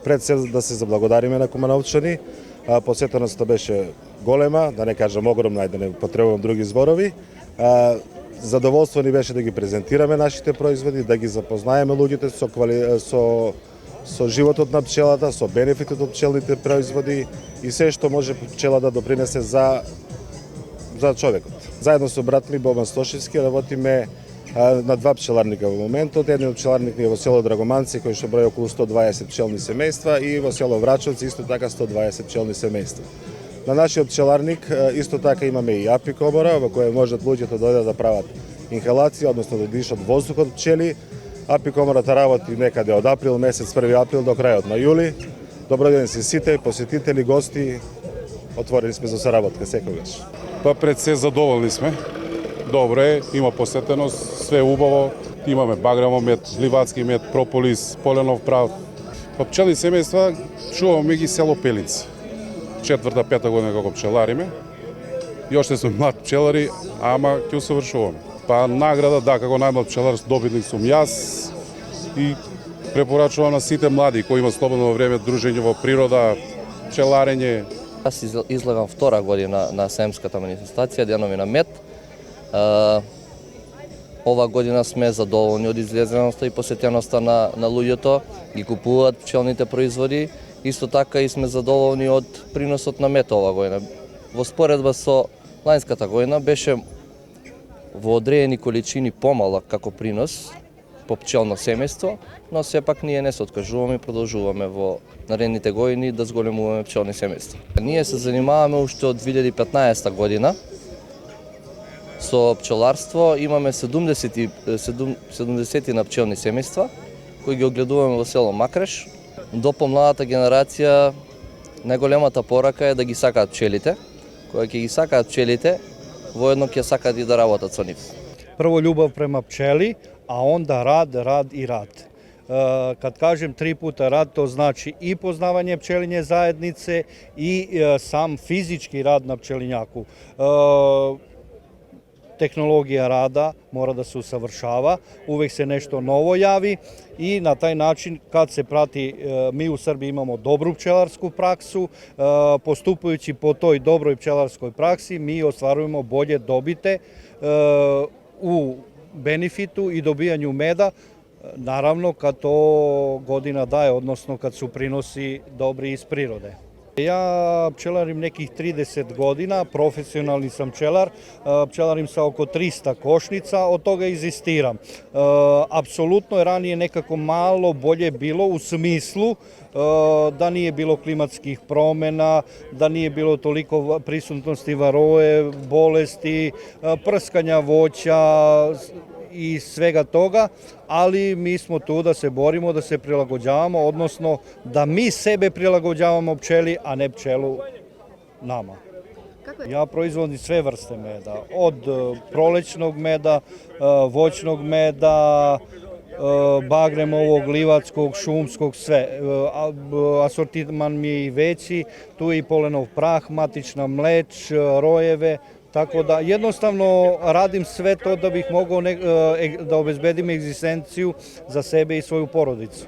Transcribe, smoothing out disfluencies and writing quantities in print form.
Пред се да се заблагодариме на Кумановчани, посетеноста беше голема, да не кажам огромна и да не потребувам други зборови. Задоволство ни беше да ги презентираме нашите производи, да ги запознаеме луѓето со животот на пчелата, со бенефитот од пчелните производи и се што може пчела да допринесе за човекот. Заедно со брат ми Бобан Стошевски работиме на два пчеларника во моментот. Едниот пчеларник е во село Драгоманци, кој што брои околу 120 пчелни семејства, и во село Врачовци исто така 120 пчелни семејства. На нашиот пчеларник исто така имаме и апи комора во која можат луѓето да дојдат да прават инхалација, односно да дишат воздух од пчели. Апи комората работи некаде од април месец, 1 април до крајот на јули. Доброден се сите посетители, гости. Отворени сме за соработка секогаш. Па пред се задоволни сме. Добро е, има посетеност, све убаво. Имаме баграмо мед, ливадски мед, прополис, поленов прав. Па пчелни семејства чуваме ги село Пелинци. 4-5 година како пчелариме. Још сме млад пчелари, ама ќе усовршуваме. Па награда, да, како најмлад пчелар добитник сум јас и препорачувам на сите млади кои имаат слободно време дружење во природа, пчеларење. Аз излагам втора година на семската манифестација, денови на мед. Ова година сме задоволни од излезеноста и посетеноста на луѓето, ги купуваат пчелните производи. Исто така и сме задоволни од приносот на мед ова година. Во споредба со лајнската година беше во одредени количини помалак како принос по пчелно семејство, но сепак ние не се откажуваме и продолжуваме во наредните години да зголемуваме пчелни семејства. Ние се занимаваме уште од 2015 година со пчеларство. Имаме 70 на пчелни семејства кои ги огледуваме во село Макреш. До помладата генерација најголемата порака е да ги сакаат пчелите. Кога ќе ги сакаат пчелите, воедно ќе сакаат и да работат со нив. Прво љубов према пчели, а онда рад, рад и рад. Кад кажем 3 пута рад, то значи и познавање пчелиње заеднице и сам физички рад на пчелињаку. Технологија рада мора да се усавршава, увек се нешто ново јави и на тај начин, кад се прати, ми у Србија имамо добру пчеларску праксу, поступајуќи по тој доброј пчеларској пракси, ми остваруваме боле добите у бенефиту и добијању меда, наравно като година дае, односно кад су приноси добри из природе. Ја пчеларим неких 30 година, професионални сам пчелар, пчеларим са око 300 кошница, од тога изистирам. Апсолутно ранije некако мало болje било у смислу да nije bilo klimatskih promena, da nije bilo toliko prisutnosti varoje, bolesti, prskanja voća i svega toga, ali mi smo tu da se borimo, da se prilagođavamo, odnosno da mi sebe prilagođavamo pčeli, a ne pčelu nama. Ja proizvodim sve vrste meda, od prolećnog meda, voćnog meda, bagremovog, livadskog, šumskog, sve. Asortiman mi je i veći, tu je i polenov prah, matična mleč, rojeve, tako da jednostavno radim sve to da bih mogao da obezbedim egzistenciju za sebe i svoju porodicu.